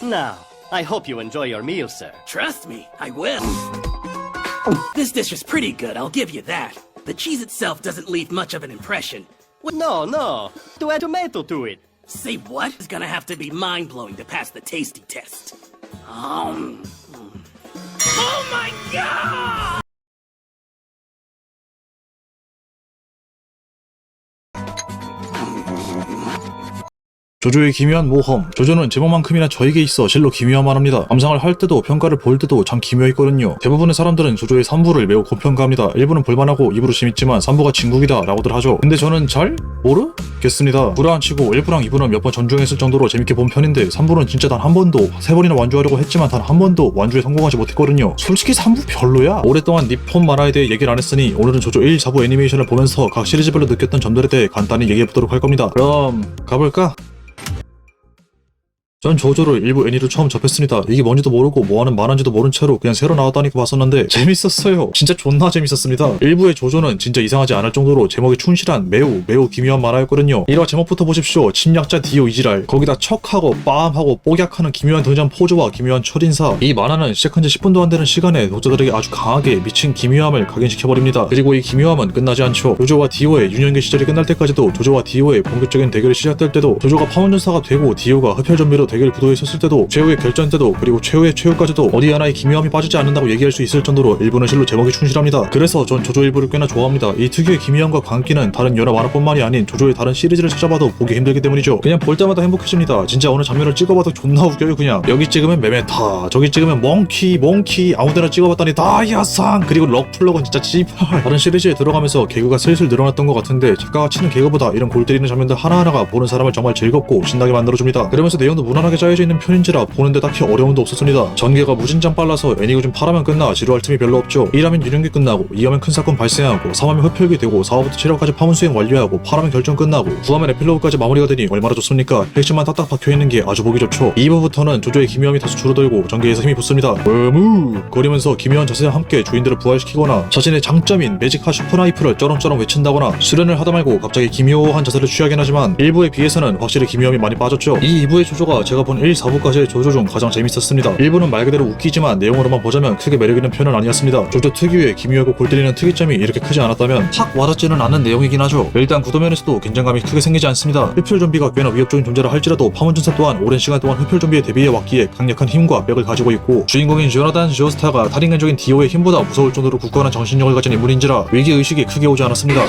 Now, I hope you enjoy your meal, sir. Trust me, I will. This dish is pretty good, I'll give you that. The cheese itself doesn't leave much of an impression. No. To add tomato to it. Say what? It's gonna have to be mind-blowing to pass the tasty test. Oh my god! 조조의 기묘한 모험. 조조는 제목만큼이나 저에게 있어 실로 기묘하만 합니다. 감상을 할 때도 평가를 볼 때도 참 기묘했거든요. 대부분의 사람들은 조조의 3부를 매우 고평가합니다. 1부는 볼만하고 2부로 재밌지만 3부가 진국이다 라고들 하죠. 근데 저는 잘 모르겠습니다. 불안치고 1부랑 2부는 몇 번 전주행했을 정도로 재밌게 본 편인데 3부는 진짜 단 한 번도 3번이나 완주하려고 했지만 단 한 번도 완주에 성공하지 못했거든요. 솔직히 3부 별로야. 오랫동안 니폰 만화에 대해 얘기를 안 했으니 오늘은 조조 1, 4부 애니메이션을 보면서 각 시리즈별로 느꼈던 점들에 대해 간단히 얘기해보도록 할 겁니다. 그럼 가볼까? 전 조조를 일부 애니로 처음 접했습니다. 이게 뭔지도 모르고 뭐하는 만화인지도 모른 채로 그냥 새로 나왔다니까 봤었는데 재밌었어요. 진짜 존나 재밌었습니다. 일부의 조조는 진짜 이상하지 않을 정도로 제목에 충실한 매우 기묘한 만화였거든요. 1화 제목부터 보십시오. 침략자 디오 이지랄. 거기다 척하고 빰하고 뽀약하는 기묘한 등장 포즈와 기묘한 첫인사. 이 만화는 시작한 지 10분도 안 되는 시간에 독자들에게 아주 강하게 미친 기묘함을 각인시켜버립니다. 그리고 이 기묘함은 끝나지 않죠. 조조와 디오의 유년기 시절이 끝날 때까지도, 조조와 디오의 본격적인 대결이 시작될 때도, 조조가 파문전사가 되고 디오가 흡혈좀비로 대결 구도에 섰을 때도, 최후의 결전 때도, 그리고 최후의 최후까지도 어디 하나의 기묘함이 빠지지 않는다고 얘기할 수 있을 정도로 일부는 실로 제목이 충실합니다. 그래서 전 조조 일부를 꽤나 좋아합니다. 이 특유의 기묘함과 광기는 다른 여러 만화뿐만이 아닌 조조의 다른 시리즈를 찾아봐도 보기 힘들기 때문이죠. 그냥 볼 때마다 행복해집니다. 진짜 어느 장면을 찍어봐도 존나 웃겨요. 그냥 여기 찍으면 메메타, 저기 찍으면 몽키 아무데나 찍어봤더니 다이아상, 그리고 럭플럭은 진짜 찌팔. 다른 시리즈에 들어가면서 개그가 슬슬 늘어났던 것 같은데 작가가 치는 개그보다 이런 골 때리는 장면들 하나하나가 보는 사람을 정말 즐겁고 신나게 만들어줍니다. 그러면서 내용도 무난하게 짜여져 있는 편인지라 보는데 딱히 어려움도 없었습니다. 전개가 무진장 빨라서 애니가 좀 팔하면 끝나 지루할 틈이 별로 없죠. 1하면 유령기 끝나고, 2하면 큰 사건 발생하고, 3하면 흡혈기 되고, 4화부터 7화까지 파문 수행 완료하고, 8하면 결정 끝나고, 9하면 에필로그까지 마무리가 되니 얼마나 좋습니까? 핵심만 딱딱 박혀있는 게 아주 보기 좋죠. 2부부터는 조조의 기묘함이 다소 줄어들고 전개에서 힘이 붙습니다. 거리면서 기묘한 자세와 함께 주인들을 부활시키거나, 자신의 장점인 매직하 슈퍼나이프를 쩌렁쩌렁 외친다거나, 수련을 하다 말고 갑자기 기묘한 자세를 취하긴 하지만 1부에 비해서는 확실히 기묘함이 많이 빠졌죠. 이 2부의 조조가 제가 본 1, 4부까지의 조조 중 가장 재밌었습니다. 1부는 말 그대로 웃기지만 내용으로만 보자면 크게 매력있는 편은 아니었습니다. 조조 특유의 기묘하고 골 때리는 특이점이 이렇게 크지 않았다면 확 와닿지는 않는 내용이긴 하죠. 일단 구도면에서도 긴장감이 크게 생기지 않습니다. 흡혈 좀비가 꽤나 위협적인 존재라 할지라도 파문전사 또한 오랜 시간 동안 흡혈 좀비에 대비해왔기에 강력한 힘과 벽을 가지고 있고, 주인공인 조나단 조스타가 살인관적인 디오의 힘보다 무서울 정도로 굳건한 정신력을 가진 인물인지라 위기의식이 크게 오지 않았습니다.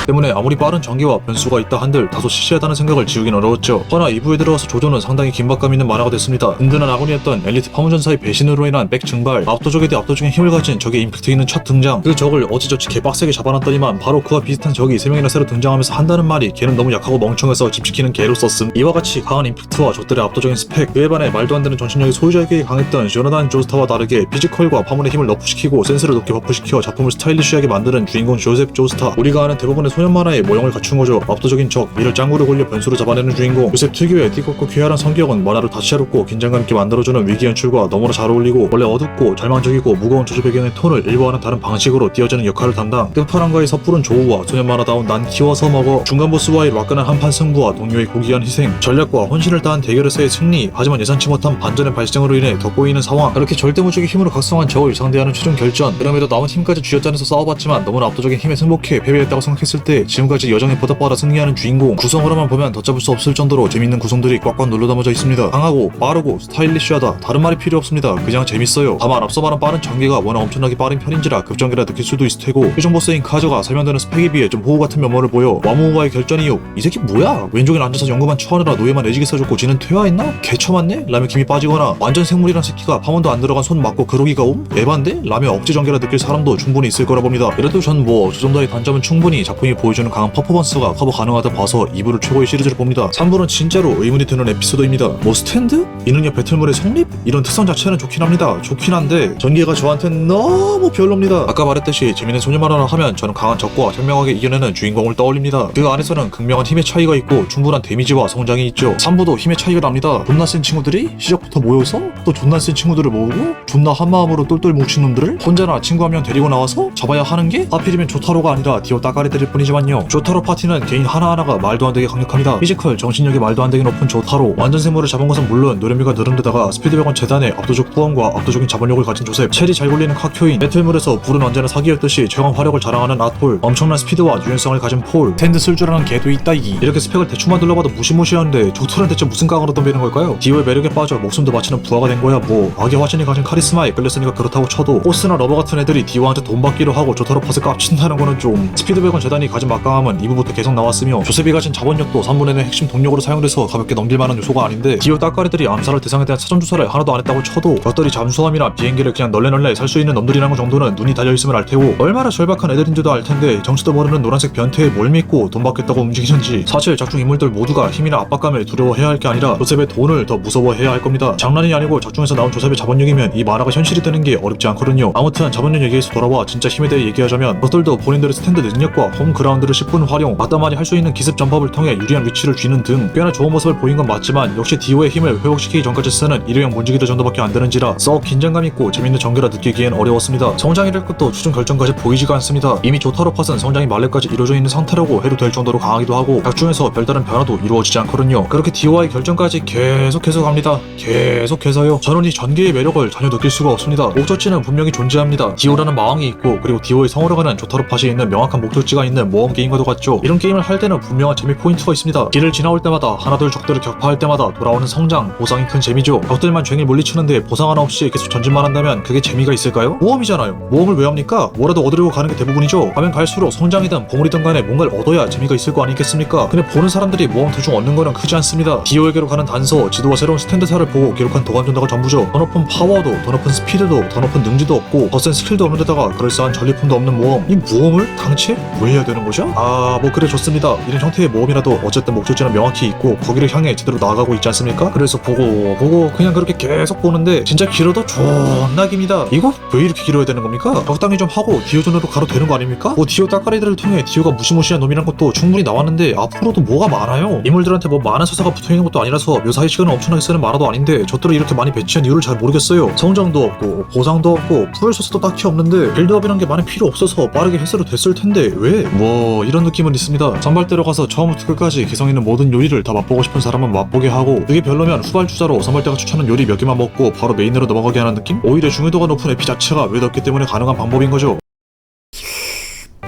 때문에 아무리 빠른 전개와 변수가 있다 한들 다소 시시하다는 생각을 지우긴 어려웠죠. 허나 2부에 들어와서 조조는 상당히 긴박감 있는 만화가 됐습니다. 든든한 아군이었던 엘리트 파문전사의 배신으로 인한 백 증발, 압도적에 대해 압도적인 힘을 가진 적의 임팩트 있는 첫 등장, 그 적을 어찌저찌 개빡세게 잡아놨더니만 바로 그와 비슷한 적이 3명이나 새로 등장하면서 한다는 말이 걔는 너무 약하고 멍청해서 집시키는 개로 썼음. 이와 같이 강한 임팩트와 적들의 압도적인 스펙, 그에 반해 말도 안 되는 정신력이 소유자에게 강했던 조나단 조스타와 다르게 피지컬과 파문의 힘을 너프시키고 센스를 높게 버프시켜 작품을 스타일리시하게 만드는 주인공 조셉 조스타. 우리가 아는 대부분의 소년 만화의 모형을 갖춘 거죠. 압도적인 적, 이를 짱구를 굴려 변수를 잡아내는 주인공 요셉 특유의 띠껍고 쾌활한 성격은 만화를 다채롭고 긴장감 있게 만들어주는 위기 연출과 너무나 잘 어울리고, 원래 어둡고 절망적이고 무거운 조조 배경의 톤을 일부와는 다른 방식으로 띄워주는 역할을 담당. 끝판왕과의 섣부른 조우와 소년 만화다운 난 키워서 먹어, 중간 보스와의 화끈한 한판 승부와 동료의 고귀한 희생, 전략과 혼신을 다한 대결에서의 승리, 하지만 예상치 못한 반전의 발생으로 인해 덧보이는 상황, 그렇게 절대무적의 힘으로 각성한 적을 상대하는 최종 결전, 그럼에도 남은 힘까지 쥐어짜내서 싸워봤지만 너무나 압도적인 힘에 승복해 패배했다고 생각했을 때 지금까지 여정에 보답받아 승리하는 주인공. 구성으로만 보면 덧잡을 수 없을 정도로 재밌는 구성들이 꽉꽉 눌러 담아져 있습니다. 강하고 빠르고 스타일리시하다, 다른 말이 필요 없습니다. 그냥 재밌어요. 다만 앞서 말한 빠른 전개가 워낙 엄청나게 빠른 편인지라 급전개라 느낄 수도 있을 테고, 최종 보스인 카저가 설명되는 스펙에 비해 좀 호우 같은 면모를 보여 와무우와의 결전 이후 이 새끼 뭐야? 왼쪽에 앉아서 연구만 쳐하느라 노예만 애지게 써줬고 지는 퇴화했나? 개처맞네? 라며 김이 빠지거나, 완전 생물이란 새끼가 파문도 안 들어간 손 맞고 그러기가 애반데? 라며 억지 전개라 느낄 사람도 충분히 있을 거라 봅니다. 이래도 전 저 정도의 단점은 충분히 작품이 보여주는 강한 퍼포먼스가 커버 가능하다 봐서 2부를 최고의 시리즈로 봅니다. 3부는 진짜로 의문이 드는 에피소드입니다. 뭐 스탠드? 이능력 배틀물의 성립? 이런 특성 자체는 좋긴 합니다. 좋긴 한데 전개가 저한텐 너무 별로입니다. 아까 말했듯이 재밌는 소년 만화를 하면 저는 강한 적과 현명하게 이겨내는 주인공을 떠올립니다. 그 안에서는 극명한 힘의 차이가 있고 충분한 데미지와 성장이 있죠. 3부도 힘의 차이가 납니다. 존나 센 친구들이 시작부터 모여서 또 존나 센 친구들을 모으고 존나 한마음으로 똘똘 뭉친 놈들을 혼자나 친구 한 명 데리고 나와서 잡아야 하는 게 하필이면 조타로가 아니라 디오 따까리 때릴 뿐 뿐이지만요. 조타로 파티는 개인 하나하나가 말도 안 되게 강력합니다. 피지컬, 정신력이 말도 안 되게 높은 조타로 완전 생물을 잡은 것은 물론 노련미가 늘은 데다가 스피드백원 재단의 압도적 후원과 압도적인 자본력을 가진 조셉, 체리 잘 굴리는 카큐인, 배틀물에서 불은 언제나 사기였듯이 최강 화력을 자랑하는 아톨, 엄청난 스피드와 유연성을 가진 폴, 텐드 쓸 줄 아는 개도 있다이기. 이렇게 스펙을 대충만 둘러봐도 무시무시한데 조토는 대체 무슨 깡으로 덤비는 걸까요? 디오의 매력에 빠져 목숨도 바치는 부하가 된 거야 뭐. 악의 화신이 가진 카리스마에 끌렸으니까 그렇다고 쳐도 호스나 러버 같은 애들이 디오한테 돈 받기로 하고 조타로 팟을 깝친다는 거는 좀. 스피드백원 재단이 가진 막강함은 2부부터 계속 나왔으며 조셉이 가진 자본력도 3분의 1의 핵심 동력으로 사용돼서 가볍게 넘길 만한 요소가 아닌데, 디오 따까리들이 암살할 대상에 대한 사전조사를 하나도 안 했다고 쳐도 벽돌이 잠수함이나 비행기를 그냥 널레널레 살 수 있는 놈들이라는 거 정도는 눈이 달려있음을 알 테고, 얼마나 절박한 애들인지도 알 텐데 정치도 모르는 노란색 변태에 뭘 믿고 돈 받겠다고 움직이는지. 사실 작중 인물들 모두가 힘이나 압박감을 두려워해야 할 게 아니라 조셉의 돈을 더 무서워해야 할 겁니다. 장난이 아니고 작중에서 나온 조셉의 자본력이면 이 만화가 현실이 되는 게 어렵지 않거든요. 아무튼 자본력 얘기에서 돌아와 진짜 힘에 대해 얘기하자면, 것들도 본인들의 스탠드 능력과 홈그라운드를 10분 활용, 맞다마니 할 수 있는 기습 전법을 통해 유리한 위치를 쥐는 등 꽤나 좋은 모습을 보인 건 맞지만, 역시 디오의 힘을 회복시키기 전까지 쓰는 일회용 문지기들 정도밖에 안 되는지라 썩 긴장감 있고 재밌는 전개라 느끼기엔 어려웠습니다. 성장이랄 것도 추중 결정까지 보이지가 않습니다. 이미 조타로 팟은 성장이 말렙까지 이루어져 있는 상태라고 해도 될 정도로 강하기도 하고, 작중에서 별다른 변화도 이루어지지 않거든요. 그렇게 디오와의 결정까지 계속해서 갑니다. 계속해서요. 저는 이 전개의 매력을 전혀 느낄 수가 없습니다. 목적지는 분명히 존재합니다. 디오라는 마왕이 있고, 그리고 디오의 성으로 가는 조타로 팟이 있는 명확한 목적지가 있는 모험 게임과도 같죠. 이런 게임을 할 때는 분명한 재미 포인트가 있습니다. 길을 지나올 때마다 하나둘 적들을 격파할 때마다 돌아오는 성장, 보상이 큰 재미죠. 적들만 쟁일 물리치는데 보상 하나 없이 계속 전진만 한다면 그게 재미가 있을까요? 모험이잖아요. 모험을 왜 합니까? 뭐라도 얻으려고 가는 게 대부분이죠. 가면 갈수록 성장이든 보물이든 간에 뭔가를 얻어야 재미가 있을 거 아니겠습니까? 근데 보는 사람들이 모험 도중 얻는 거는 크지 않습니다. 디오에게로 가는 단서, 지도와 새로운 스탠드사를 보고 기록한 도감 전다가 전부죠. 더 높은 파워도, 더 높은 스피드도, 더 높은 능지도 없고, 더 센 스킬도 없는 데다가 그럴싸한 전리품도 없는 모험. 이 모험을 당최 왜 해야 되는 거죠? 뭐 그래 좋습니다. 이런 형태의 모험이라도 어쨌든 목적지는 명확히 있고 거기를 향해 제대로 나아가고 있지 않습니까? 그래서 보고 그냥 그렇게 계속 보는데 진짜 길어도 존나 깁니다. 이거 왜 이렇게 길어야 되는 겁니까? 적당히 좀 하고 디오존으로 가도 되는 거 아닙니까? 뭐 디오 따까리들을 통해 디오가 무시무시한 놈이란 것도 충분히 나왔는데 앞으로도 뭐가 많아요. 인물들한테 뭐 많은 서사가 붙어있는 것도 아니라서 묘사의 시간을 엄청나게 쓰는 만화도 아닌데 저들을 이렇게 많이 배치한 이유를 잘 모르겠어요. 성장도 없고 보상도 없고 풀 소스도 딱히 없는데 빌드업이란 게 많이 필요 없어서 빠르게 했어도 됐을 텐데 왜? 뭐 이런 느낌은 있습니다. 선발대로 가서 처음부터 끝까지 개성 있는 모든 요리를 다 맛보고 싶은 사람은 맛보게 하고, 그게 별로면 후발주자로 선발대가 추천한 요리 몇 개만 먹고 바로 메인으로 넘어가게 하는 느낌? 오히려 중요도가 높은 에피 자체가 왜 덥기 때문에 가능한 방법인 거죠.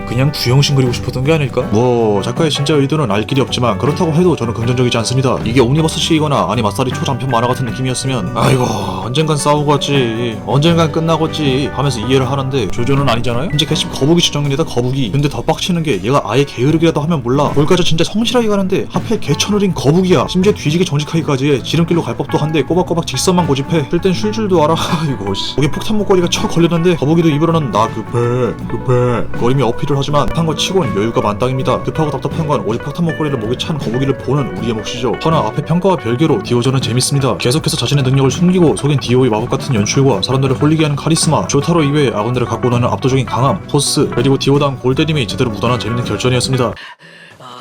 그냥 구형신 그리고 싶었던 게 아닐까? 뭐 작가의 진짜 의도는 알 길이 없지만 그렇다고 해도 저는 긍정적이지 않습니다. 이게 옴니버스식이거나 아니 맞사리 초단편 만화 같은 느낌이었으면 아이고 언젠간 싸우겠지, 언젠간 끝나겠지 하면서 이해를 하는데 조조는 아니잖아요? 이제 개심 거북이 추정입니다. 거북이. 근데 더 빡치는 게 얘가 아예 게으르기라도 하면 몰라 볼까지 진짜 성실하게 가는데 하필 개천을인 거북이야. 심지어 뒤지게 정직하기까지 해. 지름길로 갈 법도 한데 꼬박꼬박 직선만 고집해. 뜰 땐 쉴 줄도 알아. 아이고 씨. 거기 폭탄 목걸이가 척 걸렸는데 거북이도 입으로는 나 급해 거림이 어필을 하지만 급한 거 치곤 여유가 만땅입니다. 급하고 답답한 건 오직 폭탄 목걸이를 목에 찬 거북이를 보는 우리의 몫이죠. 허나 앞에 평가와 별개로 디오전은 재밌습니다. 계속해서 자신의 능력을 숨기고 속인 디오의 마법 같은 연출과 사람들을 홀리게 하는 카리스마, 조타로 이외의 아군들을 갖고 노는 압도적인 강함, 포스, 그리고 디오다운 골때림이 제대로 묻어난 재밌는 결전이었습니다.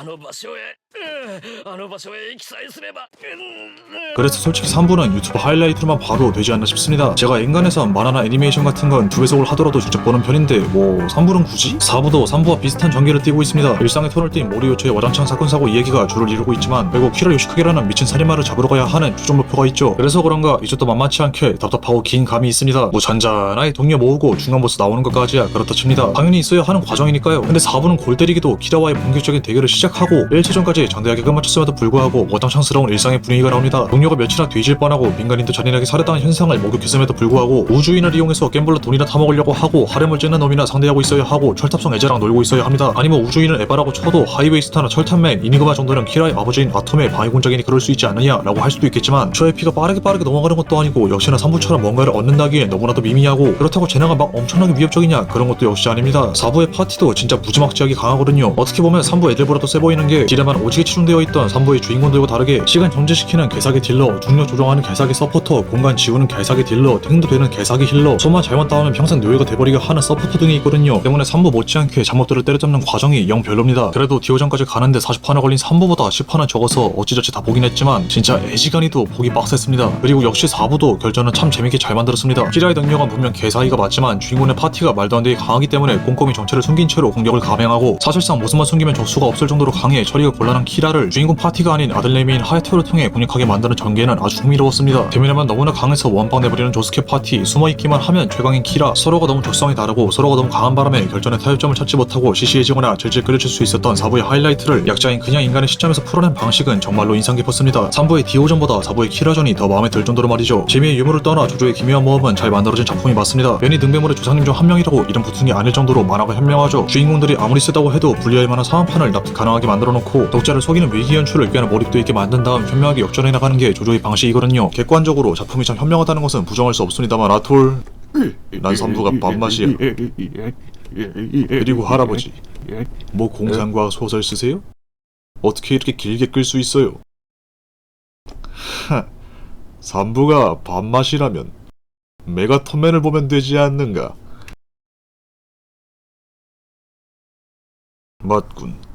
あの場所へあの場所へ行きさえすれば 그래서 솔직히 3부는 유튜브 하이라이트로만 봐도 되지 않나 싶습니다. 제가 인간에선 만화나 애니메이션 같은 건 2배속을 하더라도 직접 보는 편인데 뭐 3부는 굳이? 4부도 3부와 비슷한 전개를 띠고 있습니다. 일상의 톤을 띈 모리요초의 와장창 사건 사고 이야기가 주를 이루고 있지만 결국 키라 요시카게라는 미친 살인마를 잡으러 가야 하는 최종 목표가 있죠. 그래서 그런가 이쪽도 만만치 않게 답답하고 긴 감이 있습니다. 뭐 잔잔하게 동료 모으고 중간 보스 나오는 것까지야 그렇다 칩니다. 당연히 있어야 하는 과정이니까요. 근데 4부는 골 때리기도 키라와의 본격적인 대결을 시작하고 1차전까지 장대하게 끝마쳤음에도 불구하고 와장창스러운 일상의 분위기가 나옵니다. 동료가 며칠이나 뒤질 뻔하고 민간인도 잔인하게 살해당한 현상을 목격했음에도 불구하고 우주인을 이용해서 갬블로 돈이나 타먹으려고 하고 하렘을 찌는 놈이나 상대하고 있어야 하고 철탑성 애자랑 놀고 있어야 합니다. 아니면 우주인을 에바라고 쳐도 하이웨이스타나 철탑맨, 이니그마 정도는 키라의 아버지인 아톰의 방해공작이니 그럴 수 있지 않느냐라고 할 수도 있겠지만 저의 피가 빠르게 넘어가는 것도 아니고 역시나 3부처럼 뭔가를 얻는다기엔 너무나도 미미하고 그렇다고 제나가 막 엄청나게 위협적이냐 그런 것도 역시 아닙니다. 4부의 파티도 진짜 무지막지하게 강하거든요. 어떻게 보면 3부 애들보다도 세 보이는 게 딜에만 오지게 치중 집중되어 있던 3부의 주인공들과 다르게 시간 정지시키는 개사기 딜러, 중력 조정하는 개사기 서포터, 공간 지우는 개사기 딜러, 탱도 되는 개사기 힐러, 손만 잘못 닿으면 평생 노예가 돼버리게 하는 서포터 등이 있거든요. 때문에 3부 못지않게 잡목들을 때려잡는 과정이 영 별로입니다. 그래도 디오전까지 가는데 40화나 걸린 3부보다 10화는 적어서 어찌저찌 다 보긴 했지만 진짜 애지간히도 보기 빡셌습니다. 그리고 역시 4부도 결전은 참 재밌게 잘 만들었습니다. 키라의 능력은 분명 개사기가 맞지만 주인공의 파티가 말도 안 되게 강하기 때문에 꼼꼼히 정체를 숨긴 채로 공격을 감행하고, 사실상 모습만 숨기면 적수가 없을 정도로 강해 처리가 곤란한 키라를 주인공 파티가 아닌 아들내미인 하야토를 통해 공략하게 만드는 전개는 아주 흥미로웠습니다. 대면에만 너무나 강해서 원빵 내버리는 조스케 파티, 숨어있기만 하면 최강인 키라, 서로가 너무 적성이 다르고 서로가 너무 강한 바람에 결전의 타협점을 찾지 못하고 시시해지거나 질질 끌려칠 수 있었던 4부의 하이라이트를 약자인 그냥 인간의 시점에서 풀어낸 방식은 정말로 인상 깊었습니다. 3부의 디오전보다 4부의 키라전이 더 마음에 들 정도로 말이죠. 재미의 유무를 떠나 조조의 기묘한 모험은 잘 만들어진 작품이 맞습니다. 괜히 능배물의 조상님 중 한 명이라고 이름 붙은 게 아닐 정도로 만화가 현명하죠. 주인공들이 아무리 쓰다고 해도 분리할 만한 상황판을 납득 가능하게 만들어놓고 독자를 속이는 위기 연출을 꽤나 몰입도 있게 만든 다음 현명하게 역전해 나가는 게 조조의 방식이거든요. 객관적으로 작품이 참 현명하다는 것은 부정할 수 없습니다만 아톨, 난 3부가 밥맛이야. 그리고 할아버지, 뭐 공상과학 소설 쓰세요? 어떻게 이렇게 길게 끌 수 있어요? 3부가 밥맛이라면 메가톤맨을 보면 되지 않는가? 맞군.